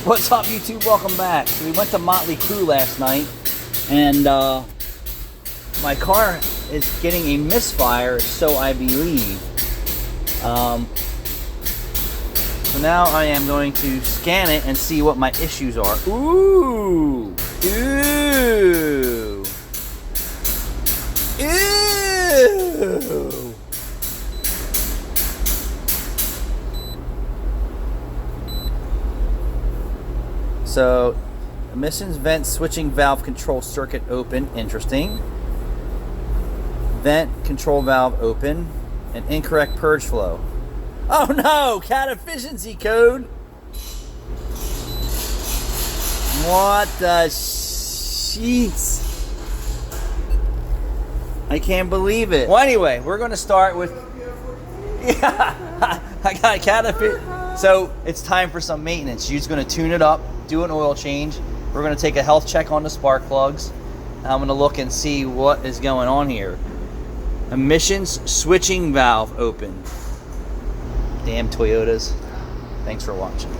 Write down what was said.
What's up, YouTube? Welcome back. So we went to Motley Crue last night, and my car is getting a misfire, so I believe. So now I am going to scan it and see what my issues are. Ooh! Ooh! Ew! So, emissions vent switching valve control circuit open. Interesting. Vent control valve open. And incorrect purge flow. Oh no! Cat efficiency code! What the sheets? I can't believe it. Well, anyway, we're going to start with... Yeah, I got a cat efficiency. So, it's time for some maintenance. You're just going to tune it up, do an oil change. We're going to take a health check on the spark plugs. I'm going to look and see what is going on here. Emissions switching valve open. Damn Toyotas. Thanks for watching.